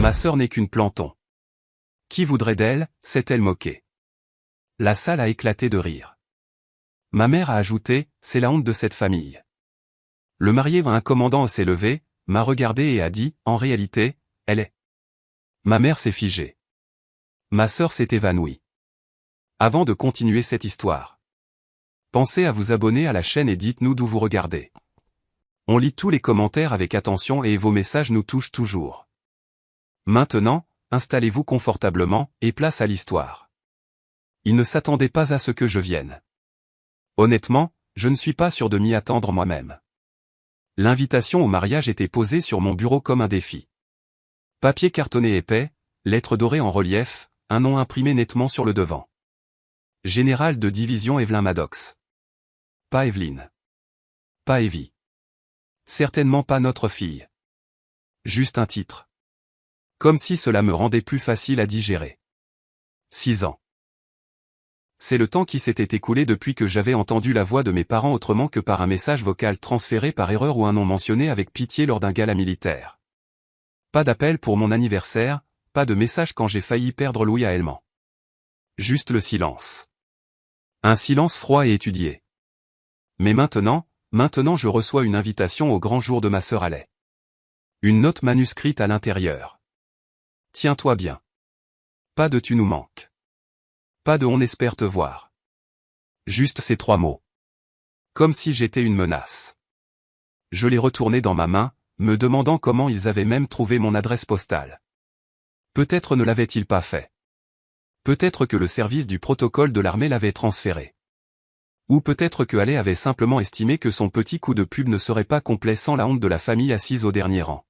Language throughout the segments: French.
Ma sœur n'est qu'une planton. Qui voudrait d'elle, s'est-elle moquée. La salle a éclaté de rire. Ma mère a ajouté, c'est la honte de cette famille. Le marié, un commandant s'est levé, m'a regardé et a dit, en réalité, elle est. Ma mère s'est figée. Ma sœur s'est évanouie. Avant de continuer cette histoire, pensez à vous abonner à la chaîne et dites-nous d'où vous regardez. On lit tous les commentaires avec attention et vos messages nous touchent toujours. Maintenant, installez-vous confortablement et place à l'histoire. Ils ne s'attendaient pas à ce que je vienne. Honnêtement, je ne suis pas sûr de m'y attendre moi-même. L'invitation au mariage était posée sur mon bureau comme un défi. Papier cartonné épais, lettres dorées en relief, un nom imprimé nettement sur le devant. Général de division Evelyn Maddox. Pas Evelyne. Pas Evie. Certainement pas notre fille. Juste un titre. Comme si cela me rendait plus facile à digérer. 6 ans. C'est le temps qui s'était écoulé depuis que j'avais entendu la voix de mes parents autrement que par un message vocal transféré par erreur ou un nom mentionné avec pitié lors d'un gala militaire. Pas d'appel pour mon anniversaire, pas de message quand j'ai failli perdre Louis à Helmand. Juste le silence. Un silence froid et étudié. Mais maintenant je reçois une invitation au grand jour de ma sœur Allais. Une note manuscrite à l'intérieur. Tiens-toi bien. Pas de tu nous manques. Pas de on espère te voir. Juste ces 3 mots. Comme si j'étais une menace. Je les retournais dans ma main, me demandant comment ils avaient même trouvé mon adresse postale. Peut-être ne l'avaient-ils pas fait. Peut-être que le service du protocole de l'armée l'avait transféré. Ou peut-être que Allais avait simplement estimé que son petit coup de pub ne serait pas complet sans la honte de la famille assise au dernier rang.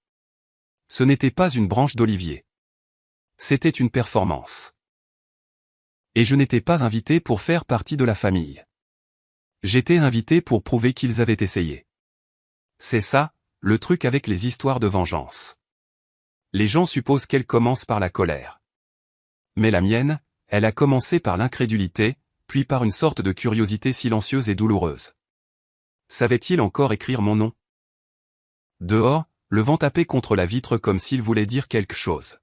Ce n'était pas une branche d'olivier. C'était une performance. Et je n'étais pas invité pour faire partie de la famille. J'étais invité pour prouver qu'ils avaient essayé. C'est ça, le truc avec les histoires de vengeance. Les gens supposent qu'elles commencent par la colère. Mais la mienne, elle a commencé par l'incrédulité, puis par une sorte de curiosité silencieuse et douloureuse. Savait-il encore écrire mon nom? Dehors, le vent tapait contre la vitre comme s'il voulait dire quelque chose.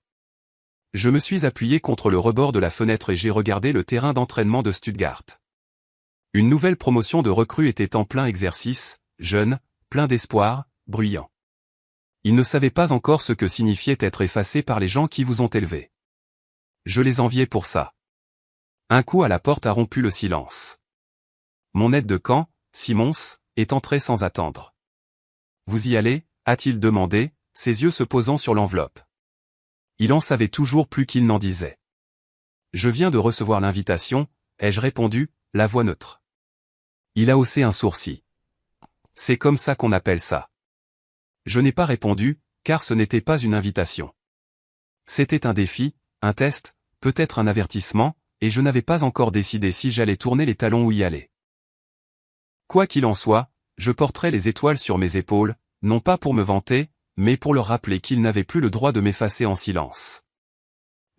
Je me suis appuyé contre le rebord de la fenêtre et j'ai regardé le terrain d'entraînement de Stuttgart. Une nouvelle promotion de recrues était en plein exercice, jeune, plein d'espoir, bruyant. Ils ne savaient pas encore ce que signifiait être effacé par les gens qui vous ont élevé. Je les enviais pour ça. Un coup à la porte a rompu le silence. Mon aide de camp, Simons, est entré sans attendre. Vous y allez, a-t-il demandé, ses yeux se posant sur l'enveloppe. Il en savait toujours plus qu'il n'en disait. Je viens de recevoir l'invitation, ai-je répondu, la voix neutre. Il a haussé un sourcil. C'est comme ça qu'on appelle ça. Je n'ai pas répondu, car ce n'était pas une invitation. C'était un défi, un test, peut-être un avertissement, et je n'avais pas encore décidé si j'allais tourner les talons ou y aller. Quoi qu'il en soit, je porterai les étoiles sur mes épaules, non pas pour me vanter, mais pour leur rappeler qu'ils n'avaient plus le droit de m'effacer en silence.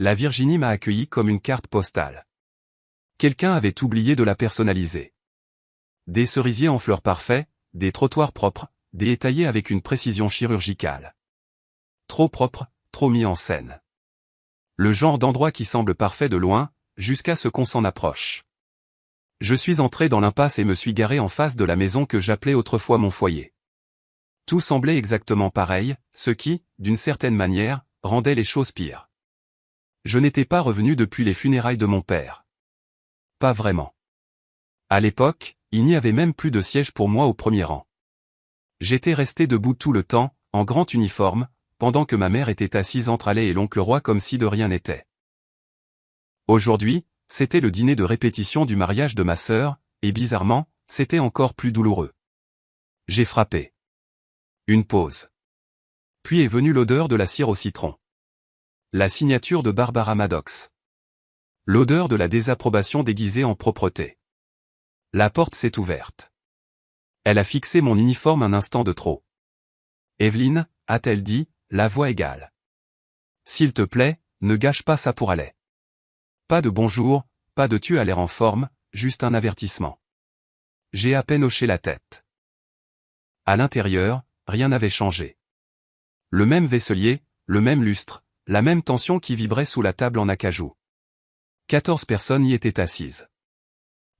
La Virginie m'a accueilli comme une carte postale. Quelqu'un avait oublié de la personnaliser. Des cerisiers en fleurs parfaits, des trottoirs propres, des étayés avec une précision chirurgicale. Trop propre, trop mis en scène. Le genre d'endroit qui semble parfait de loin, jusqu'à ce qu'on s'en approche. Je suis entré dans l'impasse et me suis garé en face de la maison que j'appelais autrefois mon foyer. Tout semblait exactement pareil, ce qui, d'une certaine manière, rendait les choses pires. Je n'étais pas revenu depuis les funérailles de mon père. Pas vraiment. À l'époque, il n'y avait même plus de siège pour moi au premier rang. J'étais resté debout tout le temps, en grand uniforme, pendant que ma mère était assise entre Allais et l'oncle Roy comme si de rien n'était. Aujourd'hui, c'était le dîner de répétition du mariage de ma sœur, et bizarrement, c'était encore plus douloureux. J'ai frappé. Une pause. Puis est venue l'odeur de la cire au citron. La signature de Barbara Maddox. L'odeur de la désapprobation déguisée en propreté. La porte s'est ouverte. Elle a fixé mon uniforme un instant de trop. Evelyne, a-t-elle dit, la voix égale. S'il te plaît, ne gâche pas ça pour Allais. Pas de bonjour, pas de tu as l'air en forme, juste un avertissement. J'ai à peine hoché la tête. À l'intérieur, rien n'avait changé. Le même vaisselier, le même lustre, la même tension qui vibrait sous la table en acajou. 14 personnes y étaient assises.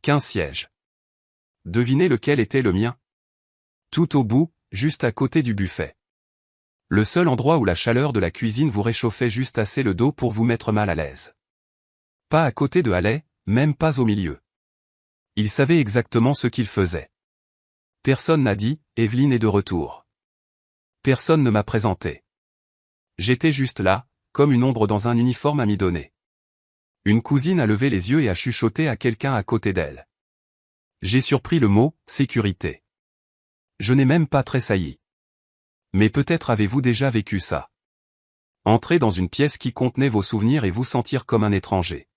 15 sièges. Devinez lequel était le mien? Tout au bout, juste à côté du buffet. Le seul endroit où la chaleur de la cuisine vous réchauffait juste assez le dos pour vous mettre mal à l'aise. Pas à côté de Haley, même pas au milieu. Il savait exactement ce qu'il faisait. Personne n'a dit, Evelyne est de retour. Personne ne m'a présenté. J'étais juste là, comme une ombre dans un uniforme à mi-donner. Une cousine a levé les yeux et a chuchoté à quelqu'un à côté d'elle. J'ai surpris le mot « sécurité ». Je n'ai même pas tressailli. Mais peut-être avez-vous déjà vécu ça. Entrer dans une pièce qui contenait vos souvenirs et vous sentir comme un étranger.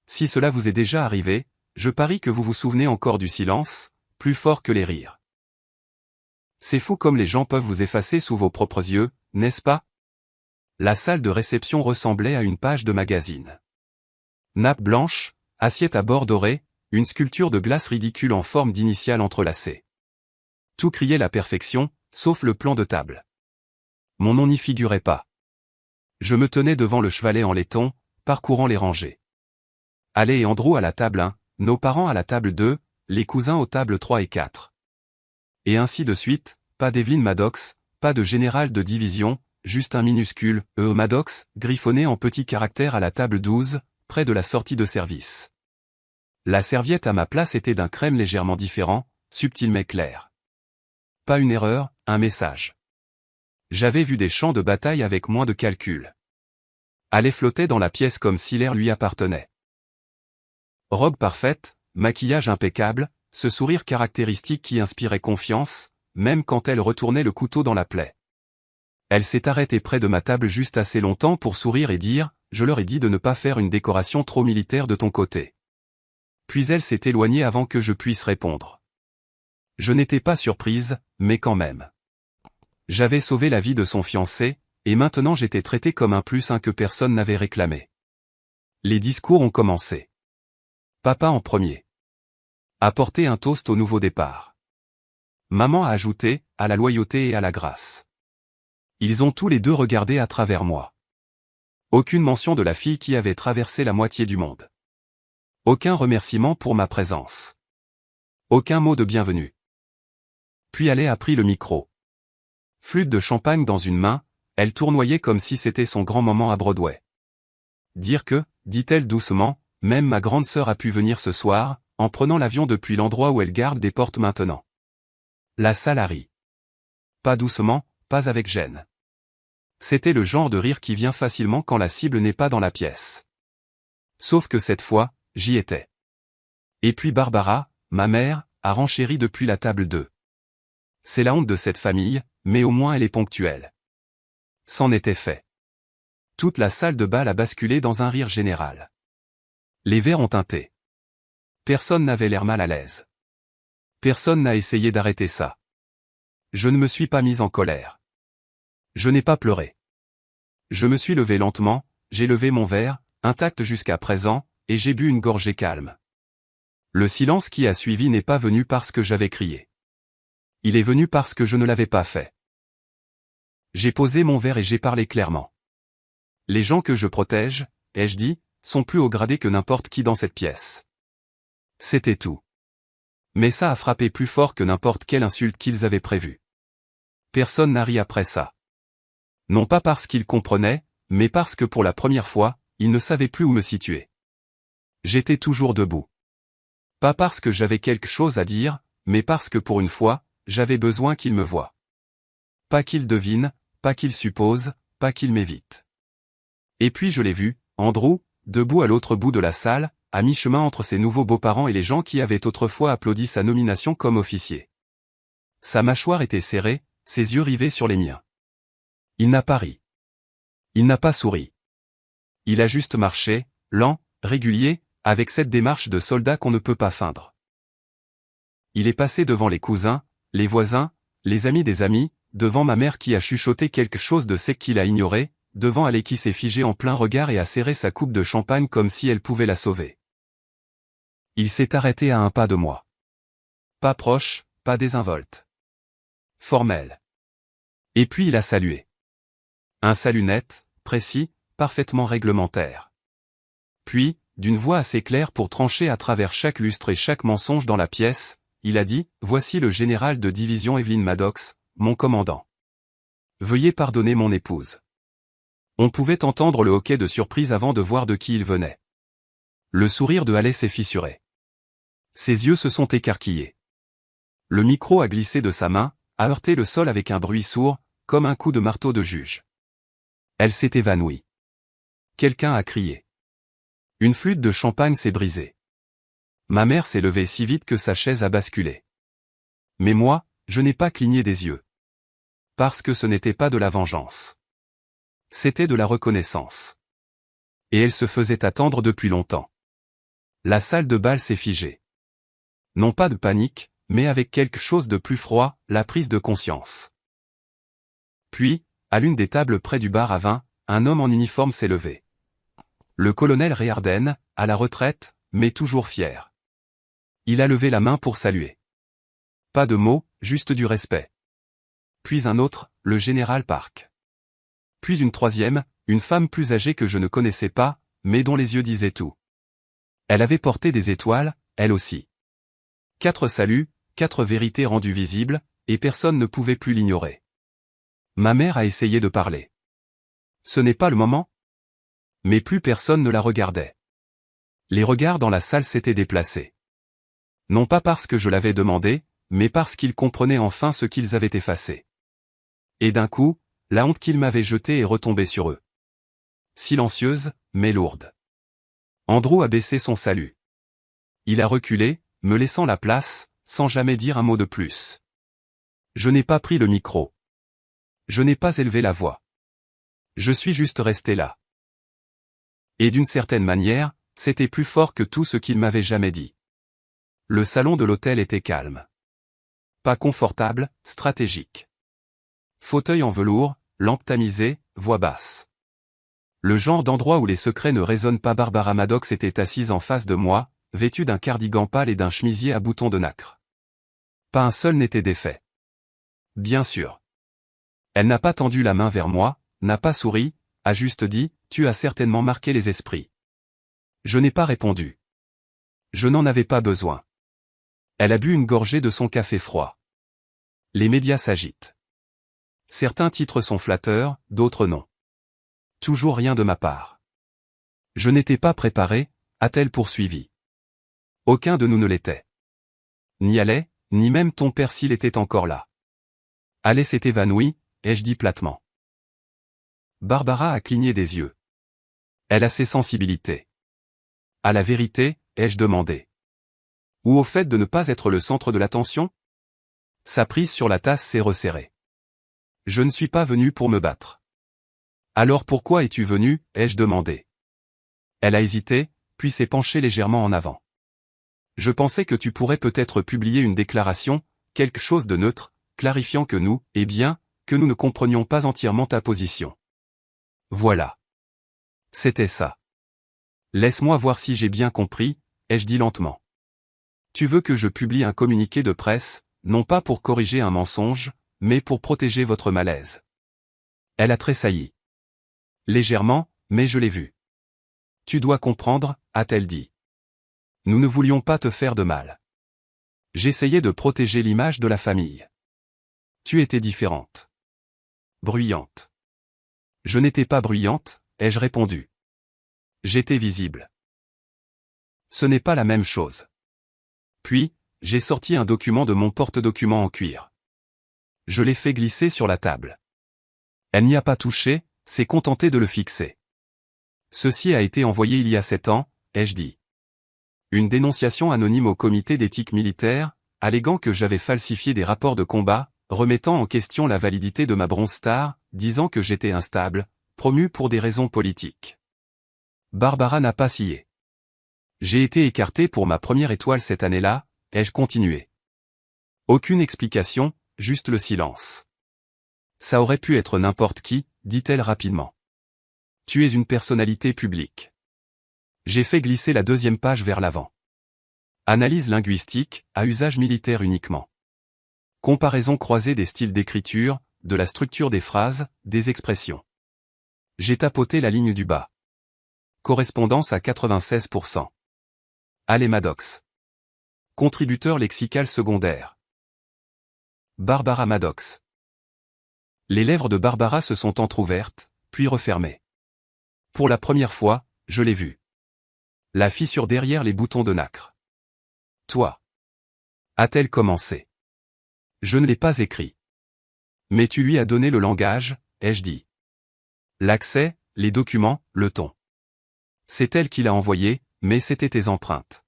Si cela vous est déjà arrivé, je parie que vous vous souvenez encore du silence, plus fort que les rires. C'est fou comme les gens peuvent vous effacer sous vos propres yeux, n'est-ce pas? La salle de réception ressemblait à une page de magazine. Nappe blanche, assiette à bord doré, une sculpture de glace ridicule en forme d'initiale entrelacée. Tout criait la perfection, sauf le plan de table. Mon nom n'y figurait pas. Je me tenais devant le chevalet en laiton, parcourant les rangées. Haley et Andrew à la table 1, nos parents à la table 2, les cousins aux tables 3 et 4. Et ainsi de suite, pas d'Evelyn Maddox, pas de général de division, juste un minuscule « E. Maddox » griffonné en petits caractères à la table 12, près de la sortie de service. La serviette à ma place était d'un crème légèrement différent, subtil mais clair. Pas une erreur, un message. J'avais vu des champs de bataille avec moins de calcul. Haley flottait dans la pièce comme si l'air lui appartenait. Robe parfaite, maquillage impeccable, ce sourire caractéristique qui inspirait confiance, même quand elle retournait le couteau dans la plaie. Elle s'est arrêtée près de ma table juste assez longtemps pour sourire et dire « Je leur ai dit de ne pas faire une décoration trop militaire de ton côté. » Puis elle s'est éloignée avant que je puisse répondre. Je n'étais pas surprise, mais quand même. J'avais sauvé la vie de son fiancé, et maintenant j'étais traité comme un +1 que personne n'avait réclamé. Les discours ont commencé. Papa en premier. Apporter un toast au nouveau départ. Maman a ajouté, à la loyauté et à la grâce. Ils ont tous les deux regardé à travers moi. Aucune mention de la fille qui avait traversé la moitié du monde. Aucun remerciement pour ma présence. Aucun mot de bienvenue. Puis Haley a pris le micro. Flûte de champagne dans une main, elle tournoyait comme si c'était son grand moment à Broadway. Dire que, dit-elle doucement, même ma grande sœur a pu venir ce soir, en prenant l'avion depuis l'endroit où elle garde des portes maintenant. La salle a ri. Pas doucement, pas avec gêne. C'était le genre de rire qui vient facilement quand la cible n'est pas dans la pièce. Sauf que cette fois, j'y étais. Et puis Barbara, ma mère, a renchéri depuis la table 2. C'est la honte de cette famille, mais au moins elle est ponctuelle. C'en était fait. Toute la salle de bal a basculé dans un rire général. Les verres ont tinté. Personne n'avait l'air mal à l'aise. Personne n'a essayé d'arrêter ça. Je ne me suis pas mise en colère. Je n'ai pas pleuré. Je me suis levé lentement, j'ai levé mon verre, intact jusqu'à présent, et j'ai bu une gorgée calme. Le silence qui a suivi n'est pas venu parce que j'avais crié. Il est venu parce que je ne l'avais pas fait. J'ai posé mon verre et j'ai parlé clairement. Les gens que je protège, ai-je dit, sont plus haut gradés que n'importe qui dans cette pièce. C'était tout. Mais ça a frappé plus fort que n'importe quelle insulte qu'ils avaient prévue. Personne n'a ri après ça. Non pas parce qu'ils comprenaient, mais parce que pour la première fois, ils ne savaient plus où me situer. J'étais toujours debout. Pas parce que j'avais quelque chose à dire, mais parce que pour une fois, j'avais besoin qu'ils me voient. Pas qu'ils devinent, pas qu'ils supposent, pas qu'ils m'évitent. Et puis je l'ai vu, Andrew, debout à l'autre bout de la salle, à mi-chemin entre ses nouveaux beaux-parents et les gens qui avaient autrefois applaudi sa nomination comme officier. Sa mâchoire était serrée, ses yeux rivés sur les miens. Il n'a pas ri. Il n'a pas souri. Il a juste marché, lent, régulier, avec cette démarche de soldat qu'on ne peut pas feindre. Il est passé devant les cousins, les voisins, les amis des amis, devant ma mère qui a chuchoté quelque chose de sec qu'il a ignoré, devant Haley qui s'est figée en plein regard et a serré sa coupe de champagne comme si elle pouvait la sauver. Il s'est arrêté à un pas de moi. Pas proche, pas désinvolte. Formel. Et puis il a salué. Un salut net, précis, parfaitement réglementaire. Puis, d'une voix assez claire pour trancher à travers chaque lustre et chaque mensonge dans la pièce, il a dit, « Voici le général de division Evelyn Maddox, mon commandant. Veuillez pardonner mon épouse. » On pouvait entendre le hoquet de surprise avant de voir de qui il venait. Le sourire de Haley s'est fissuré. Ses yeux se sont écarquillés. Le micro a glissé de sa main, a heurté le sol avec un bruit sourd, comme un coup de marteau de juge. Elle s'est évanouie. Quelqu'un a crié. Une flûte de champagne s'est brisée. Ma mère s'est levée si vite que sa chaise a basculé. Mais moi, je n'ai pas cligné des yeux. Parce que ce n'était pas de la vengeance. C'était de la reconnaissance. Et elle se faisait attendre depuis longtemps. La salle de bal s'est figée. Non pas de panique, mais avec quelque chose de plus froid, la prise de conscience. Puis, à l'une des tables près du bar à vin, un homme en uniforme s'est levé. Le colonel Ray Harden, à la retraite, mais toujours fier. Il a levé la main pour saluer. Pas de mots, juste du respect. Puis un autre, le général Park. Puis une troisième, une femme plus âgée que je ne connaissais pas, mais dont les yeux disaient tout. Elle avait porté des étoiles, elle aussi. 4 saluts, 4 vérités rendues visibles, et personne ne pouvait plus l'ignorer. Ma mère a essayé de parler. Ce n'est pas le moment. Mais plus personne ne la regardait. Les regards dans la salle s'étaient déplacés. Non pas parce que je l'avais demandé, mais parce qu'ils comprenaient enfin ce qu'ils avaient effacé. Et d'un coup, la honte qu'ils m'avaient jetée est retombée sur eux. Silencieuse, mais lourde. Andrew a baissé son salut. Il a reculé, me laissant la place, sans jamais dire un mot de plus. Je n'ai pas pris le micro. Je n'ai pas élevé la voix. Je suis juste resté là. Et d'une certaine manière, c'était plus fort que tout ce qu'il m'avait jamais dit. Le salon de l'hôtel était calme. Pas confortable, stratégique. Fauteuil en velours, lampe tamisée, voix basse. Le genre d'endroit où les secrets ne résonnent pas. Barbara Maddox était assise en face de moi, vêtue d'un cardigan pâle et d'un chemisier à boutons de nacre. Pas un seul n'était défait. Bien sûr. Elle n'a pas tendu la main vers moi, n'a pas souri, a juste dit, « Tu as certainement marqué les esprits. » Je n'ai pas répondu. Je n'en avais pas besoin. Elle a bu une gorgée de son café froid. Les médias s'agitent. Certains titres sont flatteurs, d'autres non. Toujours rien de ma part. Je n'étais pas préparé, a-t-elle poursuivi. Aucun de nous ne l'était. Ni Haley, ni même ton père s'il était encore là. Haley s'est évanouie, ai-je dit platement. Barbara a cligné des yeux. Elle a ses sensibilités. À la vérité, ai-je demandé. Ou au fait de ne pas être le centre de l'attention? Sa prise sur la tasse s'est resserrée. Je ne suis pas venu pour me battre. Alors pourquoi es-tu venu, ai-je demandé. Elle a hésité, puis s'est penchée légèrement en avant. Je pensais que tu pourrais peut-être publier une déclaration, quelque chose de neutre, clarifiant que nous, eh bien, que nous ne comprenions pas entièrement ta position. Voilà. C'était ça. Laisse-moi voir si j'ai bien compris, ai-je dit lentement. Tu veux que je publie un communiqué de presse, non pas pour corriger un mensonge, mais pour protéger votre malaise. Elle a tressailli. Légèrement, mais je l'ai vu. Tu dois comprendre, a-t-elle dit. Nous ne voulions pas te faire de mal. J'essayais de protéger l'image de la famille. Tu étais différente. Bruyante. Je n'étais pas bruyante, ai-je répondu. J'étais visible. Ce n'est pas la même chose. Puis, j'ai sorti un document de mon porte-document en cuir. Je l'ai fait glisser sur la table. Elle n'y a pas touché, s'est contentée de le fixer. Ceci a été envoyé il y a 7 ans, ai-je dit. Une dénonciation anonyme au comité d'éthique militaire, alléguant que j'avais falsifié des rapports de combat, remettant en question la validité de ma Bronze Star, disant que j'étais instable, promu pour des raisons politiques. Barbara n'a pas scié. J'ai été écarté pour ma première étoile cette année-là, ai-je continué. Aucune explication, juste le silence. Ça aurait pu être n'importe qui, dit-elle rapidement. Tu es une personnalité publique. J'ai fait glisser la 2e page vers l'avant. Analyse linguistique, à usage militaire uniquement. Comparaison croisée des styles d'écriture, de la structure des phrases, des expressions. J'ai tapoté la ligne du bas. Correspondance à 96%. Allez Maddox. Contributeur lexical secondaire. Barbara Maddox. Les lèvres de Barbara se sont entr'ouvertes, puis refermées. Pour la première fois, je l'ai vue. La fissure derrière les boutons de nacre. Toi. A-t-elle commencé? Je ne l'ai pas écrit. Mais tu lui as donné le langage, ai-je dit. L'accès, les documents, le ton. C'est elle qui l'a envoyé, mais c'était tes empreintes.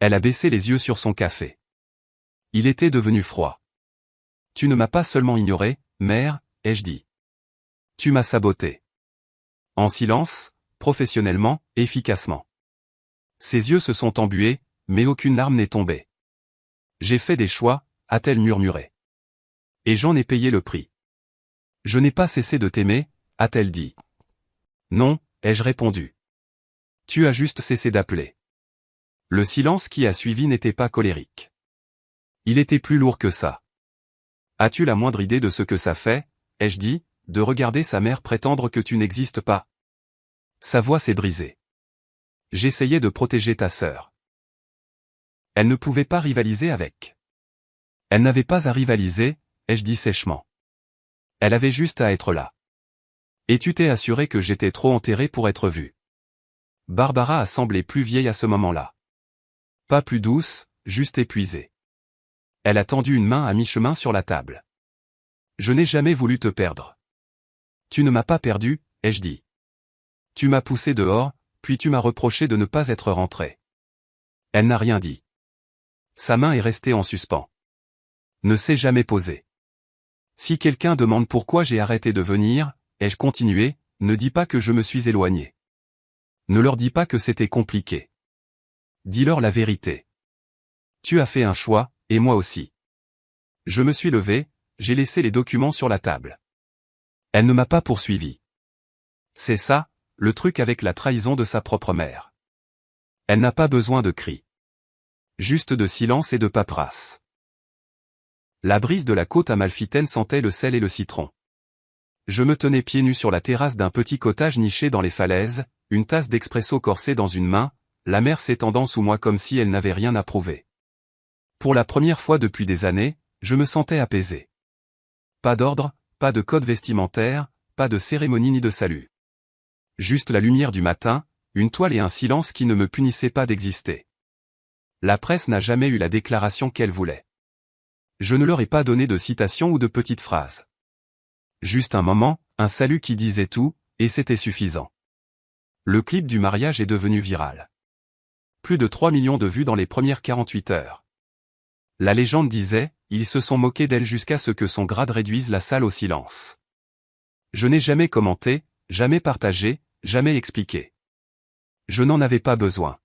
Elle a baissé les yeux sur son café. Il était devenu froid. Tu ne m'as pas seulement ignoré, mère, ai-je dit. Tu m'as saboté. En silence, professionnellement, efficacement. Ses yeux se sont embués, mais aucune larme n'est tombée. J'ai fait des choix, a-t-elle murmuré. Et j'en ai payé le prix. Je n'ai pas cessé de t'aimer, a-t-elle dit. Non, ai-je répondu. Tu as juste cessé d'appeler. Le silence qui a suivi n'était pas colérique. Il était plus lourd que ça. As-tu la moindre idée de ce que ça fait, ai-je dit, de regarder sa mère prétendre que tu n'existes pas? Sa voix s'est brisée. J'essayais de protéger ta sœur. Elle ne pouvait pas rivaliser avec. Elle n'avait pas à rivaliser, ai-je dit sèchement. Elle avait juste à être là. Et tu t'es assuré que j'étais trop enterré pour être vu. Barbara a semblé plus vieille à ce moment-là. Pas plus douce, juste épuisée. Elle a tendu une main à mi-chemin sur la table. Je n'ai jamais voulu te perdre. Tu ne m'as pas perdu, ai-je dit. Tu m'as poussé dehors, puis tu m'as reproché de ne pas être rentré. Elle n'a rien dit. Sa main est restée en suspens. Ne s'est jamais posée. Si quelqu'un demande pourquoi j'ai arrêté de venir, ai-je continué, ne dis pas que je me suis éloigné. Ne leur dis pas que c'était compliqué. Dis-leur la vérité. Tu as fait un choix, et moi aussi. Je me suis levé, j'ai laissé les documents sur la table. Elle ne m'a pas poursuivi. C'est ça, le truc avec la trahison de sa propre mère. Elle n'a pas besoin de cris. Juste de silence et de paperasse. La brise de la côte amalfitaine sentait le sel et le citron. Je me tenais pieds nus sur la terrasse d'un petit cottage niché dans les falaises, une tasse d'expresso corsée dans une main, la mer s'étendant sous moi comme si elle n'avait rien à prouver. Pour la première fois depuis des années, je me sentais apaisé. Pas d'ordre, pas de code vestimentaire, pas de cérémonie ni de salut. Juste la lumière du matin, une toile et un silence qui ne me punissaient pas d'exister. La presse n'a jamais eu la déclaration qu'elle voulait. Je ne leur ai pas donné de citation ou de petites phrases. Juste un moment, un salut qui disait tout, et c'était suffisant. Le clip du mariage est devenu viral. Plus de 3 millions de vues dans les premières 48 heures. La légende disait, ils se sont moqués d'elle jusqu'à ce que son grade réduise la salle au silence. Je n'ai jamais commenté, jamais partagé, jamais expliqué. Je n'en avais pas besoin.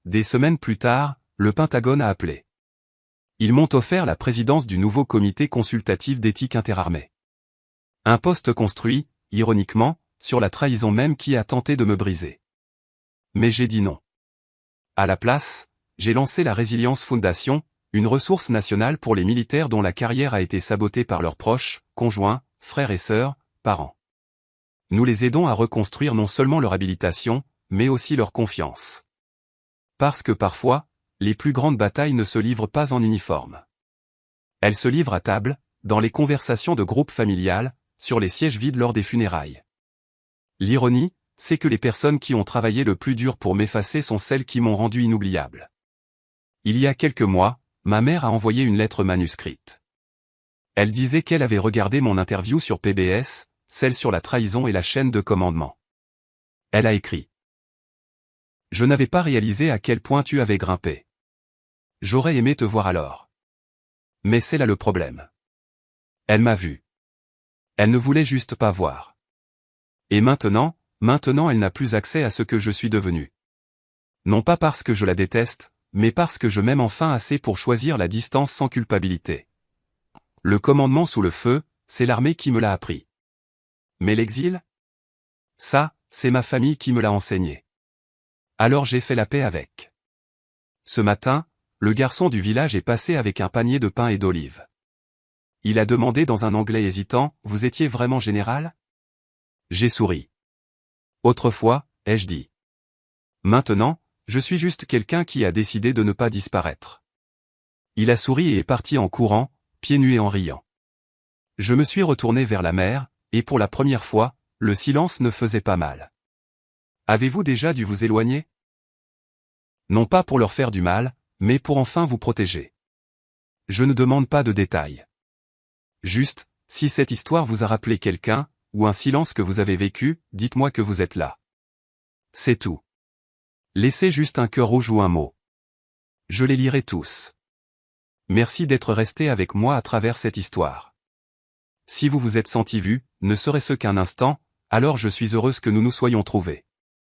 Des semaines plus tard, le Pentagone a appelé. Ils m'ont offert la présidence du nouveau comité consultatif d'éthique interarmée. Un poste construit, ironiquement, sur la trahison même qui a tenté de me briser. Mais j'ai dit non. À la place, j'ai lancé la Résilience Foundation, une ressource nationale pour les militaires dont la carrière a été sabotée par leurs proches, conjoints, frères et sœurs, parents. Nous les aidons à reconstruire non seulement leur habilitation, mais aussi leur confiance. Parce que parfois, les plus grandes batailles ne se livrent pas en uniforme. Elles se livrent à table, dans les conversations de groupe familiales, sur les sièges vides lors des funérailles. L'ironie, c'est que les personnes qui ont travaillé le plus dur pour m'effacer sont celles qui m'ont rendu inoubliable. Il y a quelques mois, ma mère a envoyé une lettre manuscrite. Elle disait qu'elle avait regardé mon interview sur PBS, celle sur la trahison et la chaîne de commandement. Elle a écrit. Je n'avais pas réalisé à quel point tu avais grimpé. J'aurais aimé te voir alors. Mais c'est là le problème. Elle m'a vu. Elle ne voulait juste pas voir. Et maintenant elle n'a plus accès à ce que je suis devenu. Non pas parce que je la déteste, mais parce que je m'aime enfin assez pour choisir la distance sans culpabilité. Le commandement sous le feu, c'est l'armée qui me l'a appris. Mais l'exil? Ça, c'est ma famille qui me l'a enseigné. Alors j'ai fait la paix avec. Ce matin, le garçon du village est passé avec un panier de pain et d'olives. Il a demandé dans un anglais hésitant, « Vous étiez vraiment général ?» J'ai souri. Autrefois, ai-je dit. Maintenant, je suis juste quelqu'un qui a décidé de ne pas disparaître. Il a souri et est parti en courant, pieds nus et en riant. Je me suis retourné vers la mer, et pour la première fois, le silence ne faisait pas mal. Avez-vous déjà dû vous éloigner? Non pas pour leur faire du mal, mais pour enfin vous protéger. Je ne demande pas de détails. Juste, si cette histoire vous a rappelé quelqu'un, ou un silence que vous avez vécu, dites-moi que vous êtes là. C'est tout. Laissez juste un cœur rouge ou un mot. Je les lirai tous. Merci d'être resté avec moi à travers cette histoire. Si vous vous êtes senti vu, ne serait-ce qu'un instant, alors je suis heureuse que nous nous soyons trouvés.